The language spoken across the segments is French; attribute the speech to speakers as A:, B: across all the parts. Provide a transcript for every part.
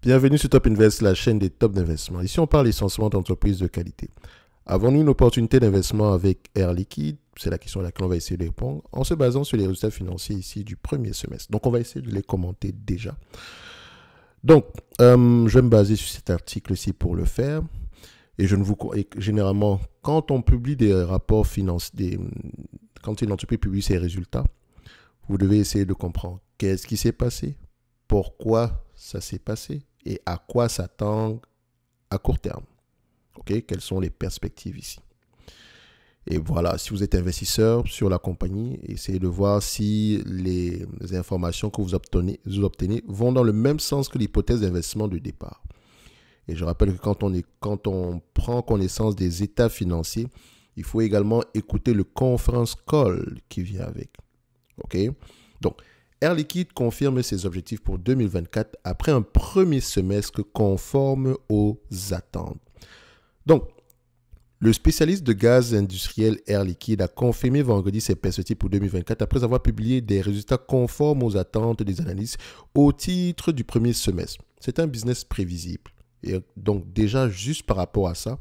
A: Bienvenue sur Top Invest, la chaîne des top d'investissement. Ici, on parle essentiellement d'entreprises de qualité. Avons-nous une opportunité d'investissement avec Air Liquide? C'est la question à laquelle on va essayer de répondre en se basant sur les résultats financiers ici du premier semestre. Donc, on va essayer de les commenter déjà. Donc, je vais me baser sur cet article-ci pour le faire. Et généralement, quand on publie des rapports financiers, quand une entreprise publie ses résultats, vous devez essayer de comprendre qu'est-ce qui s'est passé, pourquoi ça s'est passé et à quoi s'attendre à court terme. Okay? Quelles sont les perspectives ici? Et voilà, si vous êtes investisseur sur la compagnie, essayez de voir si les informations que vous obtenez vont dans le même sens que l'hypothèse d'investissement de départ. Et je rappelle que quand on prend connaissance des états financiers, il faut également écouter le conference call qui vient avec. OK? Donc, Air Liquide confirme ses objectifs pour 2024 après un premier semestre conforme aux attentes. Donc, le spécialiste de gaz industriel Air Liquide a confirmé vendredi ses perspectives pour 2024 après avoir publié des résultats conformes aux attentes des analystes au titre du premier semestre. C'est un business prévisible. Et donc, déjà, juste par rapport à ça,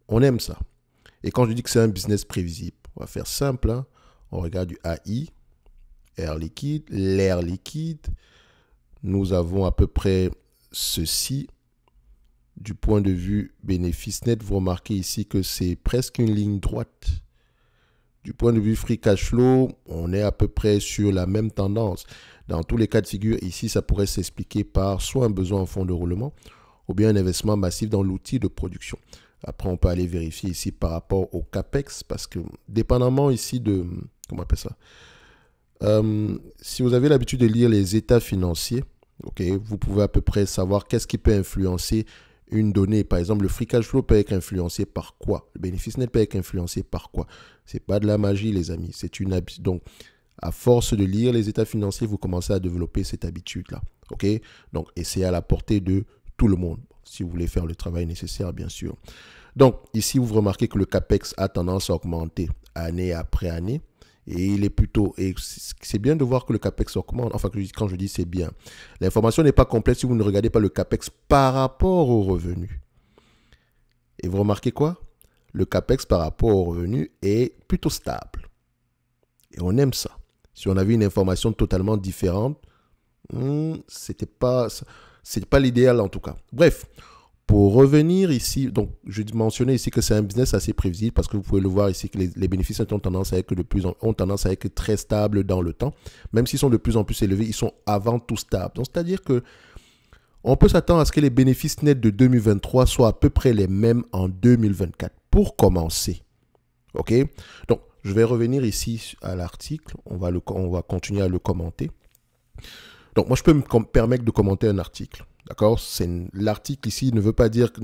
A: on aime ça. Et quand je dis que c'est un business prévisible, on va faire simple. Hein? On regarde du AI, Air Liquide, l'air liquide. Nous avons à peu près ceci. Du point de vue bénéfice net, vous remarquez ici que c'est presque une ligne droite. Du point de vue free cash flow, on est à peu près sur la même tendance. Dans tous les cas de figure, ici, ça pourrait s'expliquer par soit un besoin en fonds de roulement ou bien un investissement massif dans l'outil de production. Après, on peut aller vérifier ici par rapport au CAPEX parce que dépendamment ici de... Comment on appelle ça? Si vous avez l'habitude de lire les états financiers, okay, vous pouvez à peu près savoir qu'est-ce qui peut influencer une donnée. Par exemple, le free cash flow peut être influencé par quoi? Le bénéfice net peut être influencé par quoi? C'est pas de la magie, les amis. C'est une habitude. Donc, à force de lire les états financiers, vous commencez à développer cette habitude-là. OK? Donc, et c'est à la portée de tout le monde. Si vous voulez faire le travail nécessaire, bien sûr. Donc, ici, vous remarquez que le CAPEX a tendance à augmenter année après année. Et il est plutôt... Et c'est bien de voir que le CAPEX augmente. Enfin, quand je dis c'est bien. L'information n'est pas complète si vous ne regardez pas le CAPEX par rapport aux revenus. Et vous remarquez quoi? Le CAPEX par rapport aux revenus est plutôt stable. Et on aime ça. Si on avait une information totalement différente, c'était pas l'idéal en tout cas. Bref. Pour revenir ici, donc je mentionnais ici que c'est un business assez prévisible parce que vous pouvez le voir ici que les bénéfices ont tendance à être très stables dans le temps. Même s'ils sont de plus en plus élevés, ils sont avant tout stables. Donc c'est-à-dire que on peut s'attendre à ce que les bénéfices nets de 2023 soient à peu près les mêmes en 2024 pour commencer. OK? Donc je vais revenir ici à l'article. On va continuer à le commenter. Donc moi je peux me permettre de commenter un article. D'accord? L'article ici ne veut pas dire que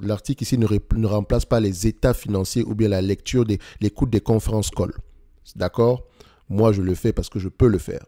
A: l'article ici ne remplace pas les états financiers ou bien la lecture l'écoute des conférences call. D'accord? Moi, je le fais parce que je peux le faire.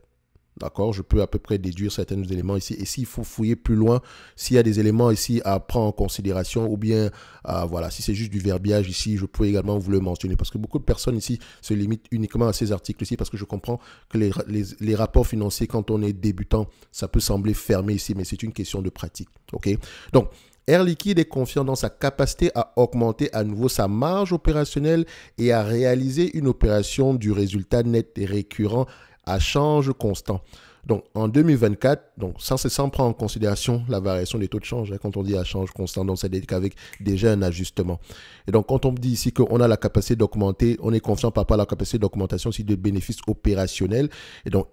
A: D'accord? Je peux à peu près déduire certains éléments ici. Et s'il faut fouiller plus loin, s'il y a des éléments ici à prendre en considération ou bien, voilà, si c'est juste du verbiage ici, je peux également vous le mentionner. Parce que beaucoup de personnes ici se limitent uniquement à ces articles-ci parce que je comprends que les rapports financiers, quand on est débutant, ça peut sembler fermé ici, mais c'est une question de pratique. OK? Donc, Air Liquide est confiant dans sa capacité à augmenter à nouveau sa marge opérationnelle et à réaliser une opération du résultat net et récurrent à change constant. Donc, en 2024, donc ça c'est sans prendre en considération la variation des taux de change. Hein, quand on dit à change constant, donc c'est qu'avec déjà un ajustement. Et donc, quand on dit ici qu'on a la capacité d'augmenter, on est confiant par rapport à la capacité d'augmentation aussi de bénéfices opérationnels. Et donc,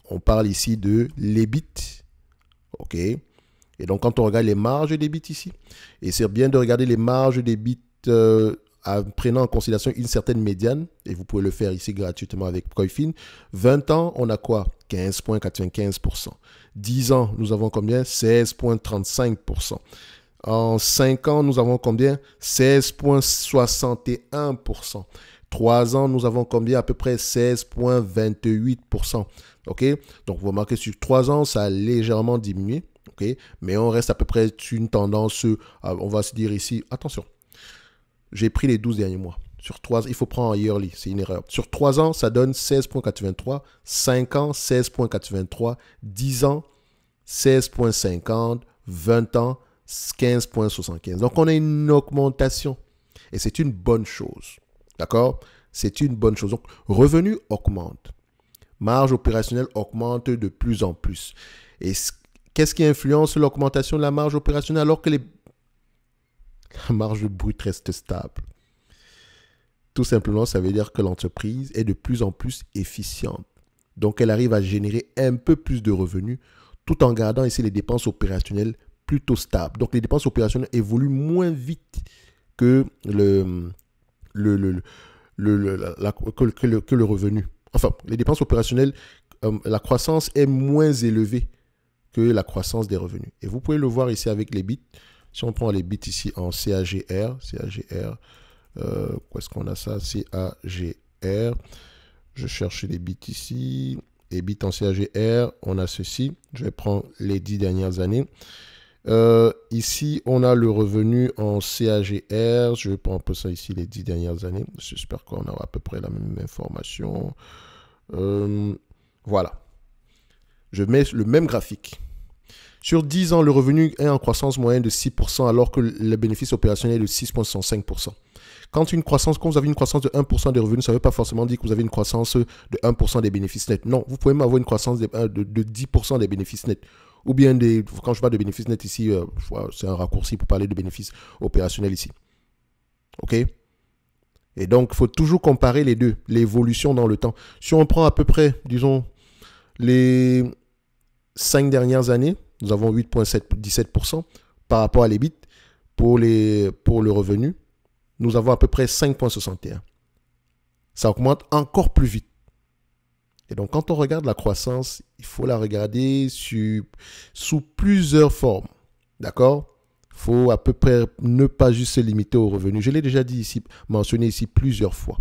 A: on parle ici de l'EBIT. OK? Et donc, quand on regarde les marges d'EBIT ici, et c'est bien de regarder les marges d'EBIT en prenant en considération une certaine médiane, et vous pouvez le faire ici gratuitement avec Coifin. 20 ans, on a quoi? 15,95%. 10 ans, nous avons combien? 16,35%. En 5 ans, nous avons combien? 16,61%. 3 ans, nous avons combien? À peu près 16,28%. OK? Donc, vous remarquez, sur 3 ans, ça a légèrement diminué. OK? Mais on reste à peu près sur une tendance, on va se dire ici, attention, j'ai pris les 12 derniers mois. Sur 3 ans, il faut prendre en yearly, c'est une erreur. Sur 3 ans, ça donne 16,83. 5 ans, 16,83. 10 ans, 16,50. 20 ans, 15,75. Donc, on a une augmentation. Et c'est une bonne chose. D'accord? C'est une bonne chose. Donc, revenu augmente. Marge opérationnelle augmente de plus en plus. Et qu'est-ce qui influence l'augmentation de la marge opérationnelle alors que la marge brute reste stable? Tout simplement, ça veut dire que l'entreprise est de plus en plus efficiente. Donc, elle arrive à générer un peu plus de revenus tout en gardant ici les dépenses opérationnelles plutôt stables. Donc, les dépenses opérationnelles évoluent moins vite que le revenu. Enfin, les dépenses opérationnelles, la croissance est moins élevée que la croissance des revenus. Et vous pouvez le voir ici avec les bits. Si on prend les bits ici en CAGR, où est-ce qu'on a ça? CAGR. Je cherche les bits ici. Et bits en CAGR, on a ceci. Je vais prendre les 10 dernières années. Ici, on a le revenu en CAGR. Je vais prendre un peu ça ici, les 10 dernières années. J'espère qu'on aura à peu près la même information. Voilà. Je mets le même graphique. Sur 10 ans, le revenu est en croissance moyenne de 6%, alors que le bénéfice opérationnel est de 6,5%. Quand vous avez une croissance de 1% des revenus, ça ne veut pas forcément dire que vous avez une croissance de 1% des bénéfices nets. Non, vous pouvez même avoir une croissance de 10% des bénéfices nets. Ou bien, quand je parle de bénéfices nets ici, c'est un raccourci pour parler de bénéfices opérationnels ici. OK? Et donc, il faut toujours comparer les deux, l'évolution dans le temps. Si on prend à peu près, disons, les 5 dernières années, nous avons 8,17% par rapport à l'EBIT. Pour le revenu, nous avons à peu près 5,61. Ça augmente encore plus vite. Et donc, quand on regarde la croissance, il faut la regarder sous plusieurs formes. D'accord? Il faut à peu près ne pas juste se limiter aux revenus. Je l'ai déjà dit ici, mentionné ici plusieurs fois.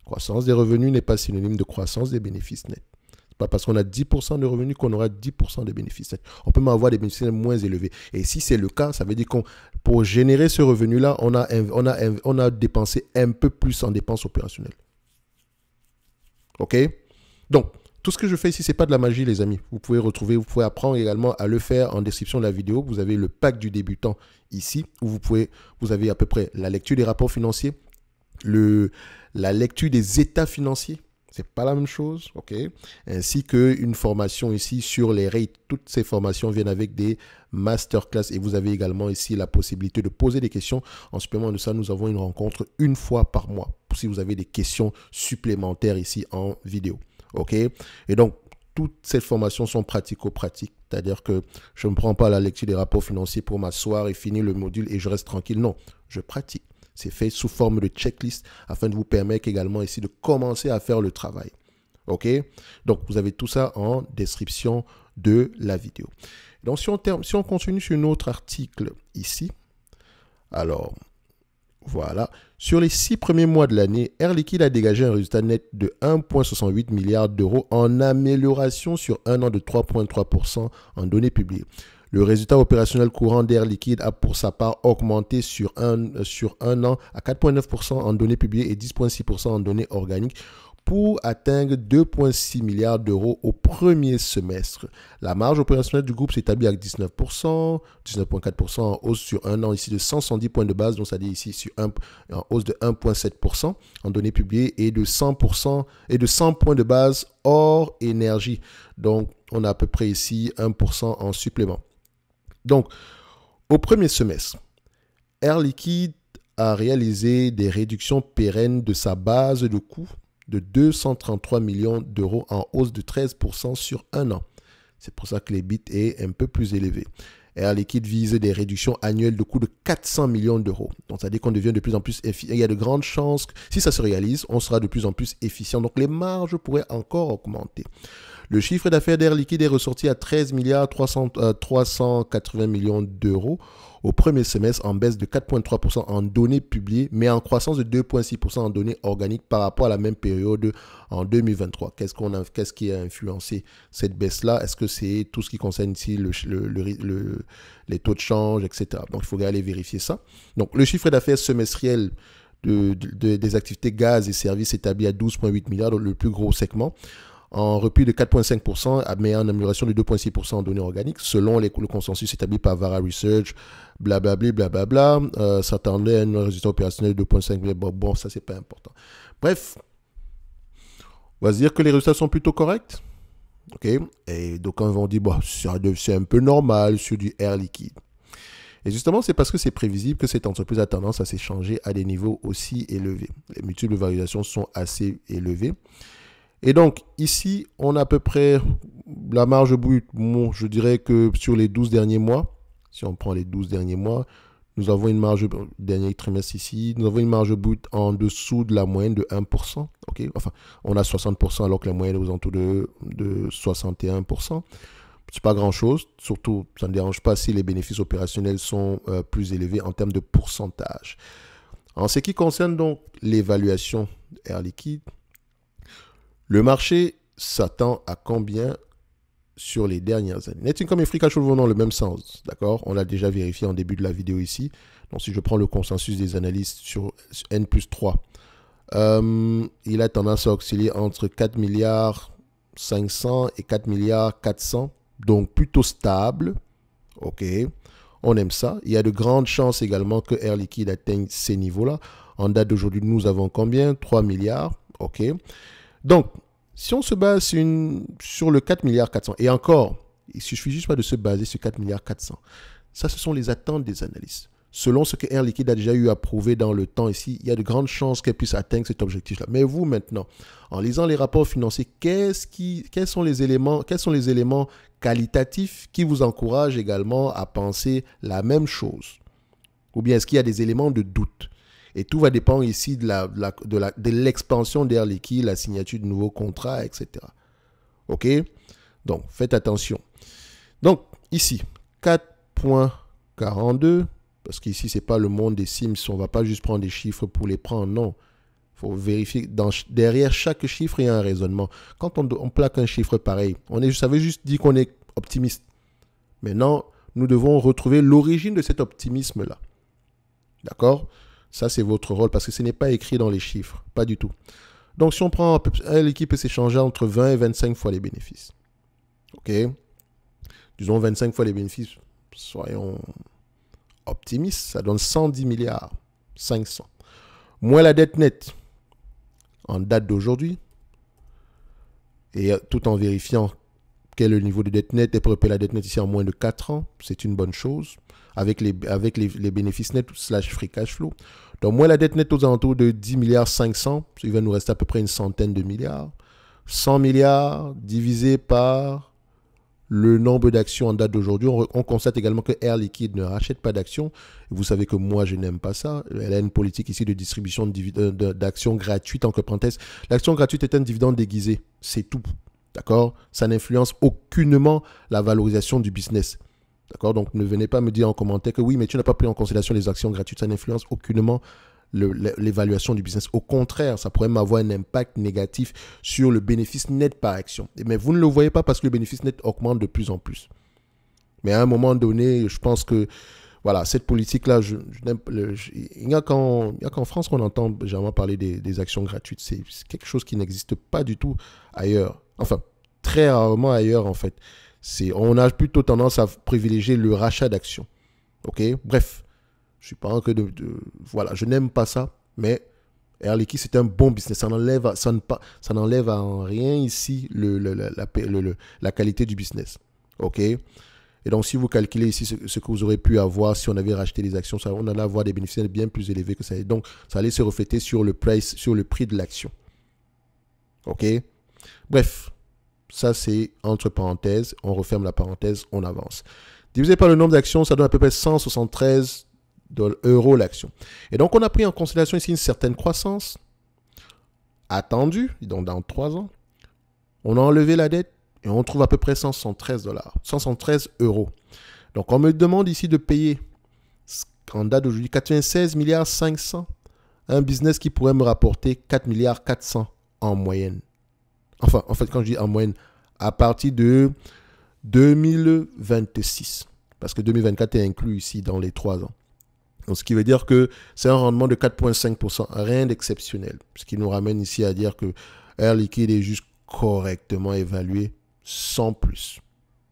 A: Croissance des revenus n'est pas synonyme de croissance des bénéfices nets. C'est pas parce qu'on a 10% de revenus qu'on aura 10% de bénéfices nets. On peut même avoir des bénéfices nets moins élevés. Et si c'est le cas, ça veut dire qu'on, pour générer ce revenu-là, on a dépensé un peu plus en dépenses opérationnelles. OK? Donc, tout ce que je fais ici, ce n'est pas de la magie, les amis. Vous pouvez apprendre également à le faire en description de la vidéo. Vous avez le pack du débutant ici, où vous avez à peu près la lecture des rapports financiers, la lecture des états financiers. C'est pas la même chose, OK? Ainsi qu'une formation ici sur les rates. Toutes ces formations viennent avec des masterclass et vous avez également ici la possibilité de poser des questions. En supplément de ça, nous avons une rencontre une fois par mois si vous avez des questions supplémentaires ici en vidéo, OK? Et donc, toutes ces formations sont pratico-pratiques. C'est-à-dire que je ne prends pas la lecture des rapports financiers pour m'asseoir et finir le module et je reste tranquille. Non, je pratique. C'est fait sous forme de checklist afin de vous permettre également ici de commencer à faire le travail. OK? Donc, vous avez tout ça en description de la vidéo. Donc, si on continue sur notre article ici, alors, voilà. Sur les 6 premiers mois de l'année, Air Liquide a dégagé un résultat net de 1,68 milliard d'euros en amélioration sur un an de 3,3% en données publiées. Le résultat opérationnel courant d'Air Liquide a pour sa part augmenté sur un an à 4,9% en données publiées et 10,6% en données organiques pour atteindre 2,6 milliards d'euros au premier semestre. La marge opérationnelle du groupe s'établit à 19%, 19,4% en hausse sur un an ici de 170 points de base, donc ça dit ici en hausse de 1,7% en données publiées et de 100% et de 100 points de base hors énergie. Donc on a à peu près ici 1% en supplément. Donc, au premier semestre, Air Liquide a réalisé des réductions pérennes de sa base de coûts de 233 millions d'euros en hausse de 13% sur un an. C'est pour ça que l'EBIT est un peu plus élevé. Air Liquide vise des réductions annuelles de coûts de 400 millions d'euros. Donc, ça veut dire qu'on devient de plus en plus efficient. Il y a de grandes chances que si ça se réalise, on sera de plus en plus efficient. Donc, les marges pourraient encore augmenter. Le chiffre d'affaires d'Air Liquide est ressorti à 13 milliards 380 millions d'euros au premier semestre, en baisse de 4,3% en données publiées, mais en croissance de 2,6% en données organiques par rapport à la même période en 2023. Qu'est-ce qui a influencé cette baisse-là? Est-ce que c'est tout ce qui concerne ici les taux de change, etc. Donc, il faut aller vérifier ça. Donc, le chiffre d'affaires semestriel des activités gaz et services établi à 12,8 milliards, donc le plus gros segment. en repli de 4,5%, mais en amélioration de 2,6% en données organiques, selon le consensus établi par Vara Research, blablabla, blablabla. S'attendait à un résultat opérationnel de 2,5%, mais bon, ça, c'est pas important. Bref, on va se dire que les résultats sont plutôt corrects. OK? Et donc, on va dire, bon, c'est un peu normal sur du Air Liquide. Et justement, c'est parce que c'est prévisible que cette entreprise a tendance à s'échanger à des niveaux aussi élevés. Les multiples de valorisation sont assez élevés. Et donc, ici, on a à peu près la marge brute. Bon, je dirais que sur les 12 derniers mois, si on prend les 12 derniers mois, nous avons une marge, dernier trimestre ici, nous avons une marge brute en dessous de la moyenne de 1%. Okay? Enfin, on a 60% alors que la moyenne est aux alentours de 61%. C'est pas grand-chose, surtout ça ne dérange pas si les bénéfices opérationnels sont plus élevés en termes de pourcentage. En ce qui concerne donc l'évaluation Air Liquide, le marché s'attend à combien sur les dernières années? Net income et free cash flow vont dans le même sens, d'accord? On l'a déjà vérifié en début de la vidéo ici. Donc si je prends le consensus des analystes sur N plus 3, il a tendance à osciller entre 4 milliards 500 et 4 milliards 400. Donc plutôt stable, ok, on aime ça. Il y a de grandes chances également que Air Liquide atteigne ces niveaux-là. En date d'aujourd'hui, nous avons combien? 3 milliards, ok. Donc, si on se base sur le 4 milliards 400, et encore, il ne suffit juste pas de se baser sur 4 milliards 400. Ça, ce sont les attentes des analystes. Selon ce que Air Liquide a déjà eu à prouver dans le temps ici, il y a de grandes chances qu'elle puisse atteindre cet objectif-là. Mais vous, maintenant, en lisant les rapports financiers, quels sont les éléments qualitatifs qui vous encouragent également à penser la même chose? Ou bien est-ce qu'il y a des éléments de doute? Et tout va dépendre ici de l'expansion d'Air Liquide, la signature de nouveaux contrats, etc. OK? Donc, faites attention. Donc, ici, 4,42. Parce qu'ici, ce n'est pas le monde des Sims. On ne va pas juste prendre des chiffres pour les prendre. Non. Il faut vérifier. Derrière chaque chiffre, il y a un raisonnement. Quand on plaque un chiffre pareil, ça veut juste dire qu'on est optimiste. Maintenant, nous devons retrouver l'origine de cet optimisme-là. D'accord? Ça, c'est votre rôle parce que ce n'est pas écrit dans les chiffres. Pas du tout. Donc, si on prend l'équipe peut s'échanger entre 20 et 25 fois les bénéfices. OK? Disons 25 fois les bénéfices. Soyons optimiste, ça donne 110 milliards 500. Moins la dette nette en date d'aujourd'hui, et tout en vérifiant quel est le niveau de dette nette, et pour repérer la dette nette ici en moins de 4 ans, c'est une bonne chose, avec les bénéfices nets / free cash flow. Donc moins la dette nette aux alentours de 10 milliards 500, il va nous rester à peu près une centaine de milliards. 100 milliards divisé par le nombre d'actions en date d'aujourd'hui. On constate également que Air Liquide ne rachète pas d'actions. Vous savez que moi, je n'aime pas ça. Elle a une politique ici de distribution d'actions gratuites, entre parenthèses. L'action gratuite est un dividende déguisé. C'est tout. D'accord? Ça n'influence aucunement la valorisation du business. D'accord? Donc, ne venez pas me dire en commentaire que oui, mais tu n'as pas pris en considération les actions gratuites. Ça n'influence aucunement l'évaluation du business. Au contraire, ça pourrait même avoir un impact négatif sur le bénéfice net par action. Mais vous ne le voyez pas parce que le bénéfice net augmente de plus en plus. Mais à un moment donné, je pense que voilà, cette politique-là, il n'y a qu'en France qu'on entend généralement parler des actions gratuites. C'est quelque chose qui n'existe pas du tout ailleurs. Enfin, très rarement ailleurs en fait. On a plutôt tendance à privilégier le rachat d'actions. OK? Bref. Je suis pas en que voilà, je n'aime pas ça, mais Air Liquide, c'est un bon business. Ça n'enlève en rien ici la qualité du business. OK? Et donc, si vous calculez ici ce que vous aurez pu avoir si on avait racheté les actions, on allait avoir des bénéfices bien plus élevés que ça. Et donc, ça allait se refléter sur le prix de l'action. OK? Bref, ça c'est entre parenthèses. On referme la parenthèse, on avance. Divisé par le nombre d'actions, ça donne à peu près 173 € l'action. Et donc, on a pris en considération ici une certaine croissance attendue, donc dans 3 ans. On a enlevé la dette et on trouve à peu près 173 $, 173 €. Donc, on me demande ici de payer, en date d'aujourd'hui, 96 milliards 500, un business qui pourrait me rapporter 4 milliards 400 en moyenne. Enfin, en fait, quand je dis en moyenne, à partir de 2026. Parce que 2024 est inclus ici dans les 3 ans. Donc, ce qui veut dire que c'est un rendement de 4,5%, rien d'exceptionnel. Ce qui nous ramène ici à dire que Air Liquide est juste correctement évalué sans plus.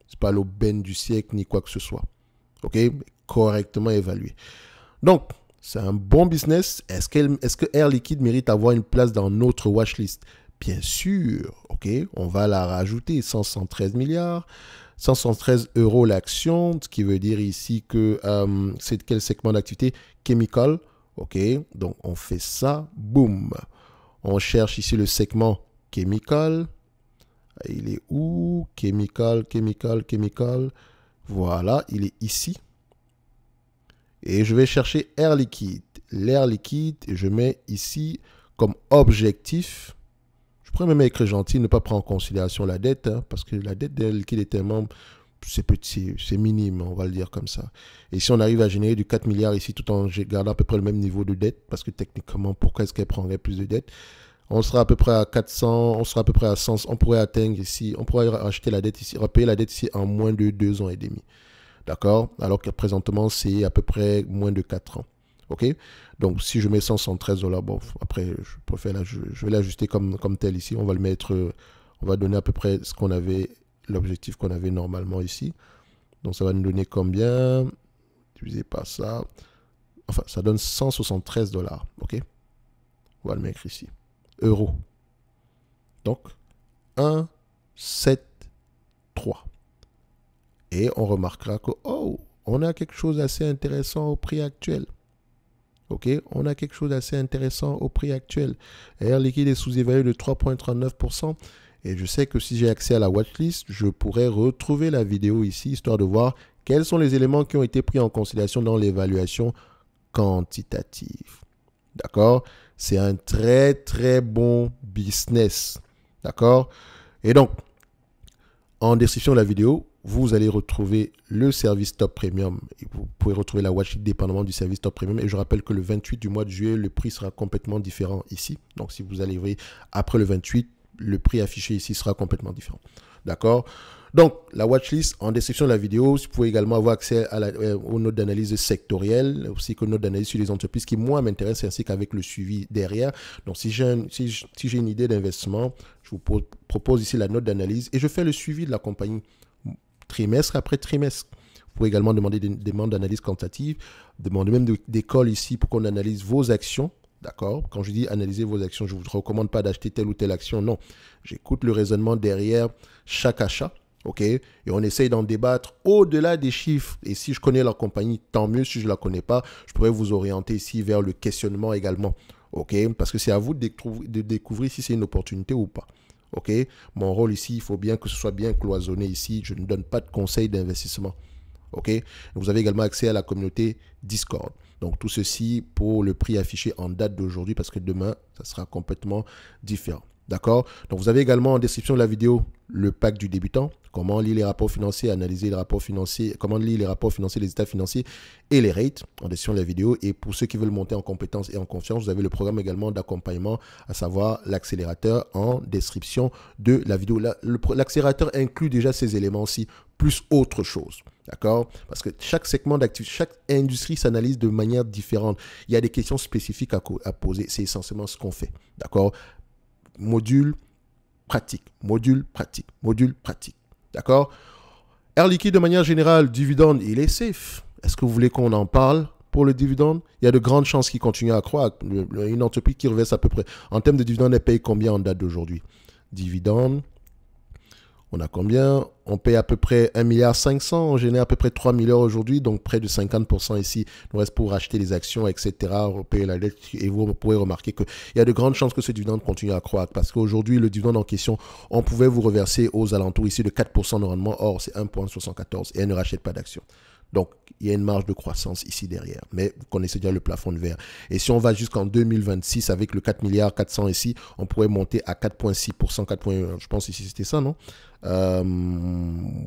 A: C'est pas l'aubaine du siècle ni quoi que ce soit. OK? Correctement évalué. Donc, c'est un bon business. Est-ce que Air Liquide mérite d'avoir une place dans notre watchlist? Bien sûr. OK? On va la rajouter. 113 milliards. 113 euros l'action, ce qui veut dire ici que c'est quel segment d'activité? Chemical. OK? Donc, on fait ça. Boum. On cherche ici le segment Chemical. Il est où? Chemical. Voilà, il est ici. Et je vais chercher Air Liquide. L'air liquide, et je mets ici comme objectif. Je pourrais même écrire gentil, ne pas prendre en considération la dette, hein, parce que la dette d'Air Liquide est tellement... C'est petit, c'est minime, on va le dire comme ça. Et si on arrive à générer du 4 milliards ici, tout en gardant à peu près le même niveau de dette, parce que techniquement, pourquoi est-ce qu'elle prendrait plus de dette? On sera à peu près à 400, on sera à peu près à 100, on pourrait atteindre ici, on pourrait acheter la dette ici, repayer la dette ici en moins de 2 ans et demi. D'accord? Alors que présentement, c'est à peu près moins de 4 ans. OK? Donc, si je mets 113 $, bon, après, je préfère je vais l'ajuster comme tel ici. On va le mettre, on va donner à peu près ce qu'on avait, l'objectif qu'on avait normalement ici. Donc, ça va nous donner combien? Divisé par ça. Enfin, ça donne 173 $. OK? On va le mettre ici. Euros. Donc, 1, 7, 3. Et on remarquera que, oh, on a quelque chose d'assez intéressant au prix actuel. OK? On a quelque chose d'assez intéressant au prix actuel. Air Liquide est sous-évalué de 3,39%. Et je sais que si j'ai accès à la watchlist, je pourrais retrouver la vidéo ici, histoire de voir quels sont les éléments qui ont été pris en considération dans l'évaluation quantitative. D'accord? C'est un très, très bon business. D'accord? Et donc, en description de la vidéo, vous allez retrouver le service Top Premium. Et vous pouvez retrouver la watchlist dépendamment du service Top Premium. Et je rappelle que le 28 du mois de juillet, le prix sera complètement différent ici. Donc, si vous allez voir après le 28, le prix affiché ici sera complètement différent. D'accord? Donc, la watchlist, en description de la vidéo, vous pouvez également avoir accès aux notes d'analyse sectorielles, aussi aux notes d'analyse sur les entreprises qui, moi, m'intéressent, ainsi qu'avec le suivi derrière. Donc, si j'ai une idée d'investissement, je vous propose ici la note d'analyse et je fais le suivi de la compagnie trimestre après trimestre. Vous pouvez également demander des demandes d'analyse quantitative, demander même des calls ici pour qu'on analyse vos actions. D'accord? Quand je dis analyser vos actions, je ne vous recommande pas d'acheter telle ou telle action. Non. J'écoute le raisonnement derrière chaque achat. OK? Et on essaye d'en débattre au-delà des chiffres. Et si je connais la compagnie, tant mieux. Si je ne la connais pas, je pourrais vous orienter ici vers le questionnement également. OK? Parce que c'est à vous de découvrir si c'est une opportunité ou pas. OK? Mon rôle ici, il faut bien que ce soit bien cloisonné ici. Je ne donne pas de conseils d'investissement. OK? Vous avez également accès à la communauté Discord. Donc, tout ceci pour le prix affiché en date d'aujourd'hui, parce que demain, ça sera complètement différent. D'accord? Donc, vous avez également en description de la vidéo le pack du débutant. Comment lire les rapports financiers, analyser les rapports financiers, comment lire les rapports financiers, les états financiers et les rates en description de la vidéo. Et pour ceux qui veulent monter en compétences et en confiance, vous avez le programme également d'accompagnement, à savoir l'accélérateur en description de la vidéo. L'accélérateur inclut déjà ces éléments-ci, plus autre chose. D'accord? Parce que chaque segment d'activité, chaque industrie s'analyse de manière différente. Il y a des questions spécifiques à poser. C'est essentiellement ce qu'on fait. D'accord? Module pratique, module pratique, module pratique. D'accord? Air Liquide, de manière générale, dividende, il est safe. Est-ce que vous voulez qu'on en parle pour le dividende? Il y a de grandes chances qu'il continue à croître. Une entreprise qui reverse à peu près, en termes de dividende, elle paye combien en date d'aujourd'hui? Dividende. On a combien? On paye à peu près 1,5 milliard. On génère à peu près 3 milliards aujourd'hui, donc près de 50% ici. Il nous reste pour racheter les actions, etc., payer la dette. Et vous pourrez remarquer qu'il y a de grandes chances que ce dividende continue à croître. Parce qu'aujourd'hui, le dividende en question, on pouvait vous reverser aux alentours ici de 4% de rendement. Or, c'est 1,74 et elle ne rachète pas d'actions. Donc, il y a une marge de croissance ici derrière. Mais vous connaissez déjà le plafond de verre. Et si on va jusqu'en 2026 avec le 4 milliards 400 ici, on pourrait monter à 4,6%, 4,1%. Je pense ici c'était ça, non?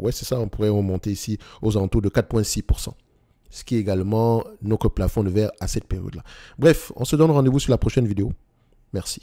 A: Ouais, c'est ça. On pourrait remonter ici aux alentours de 4,6%. Ce qui est également notre plafond de verre à cette période-là. Bref, on se donne rendez-vous sur la prochaine vidéo. Merci.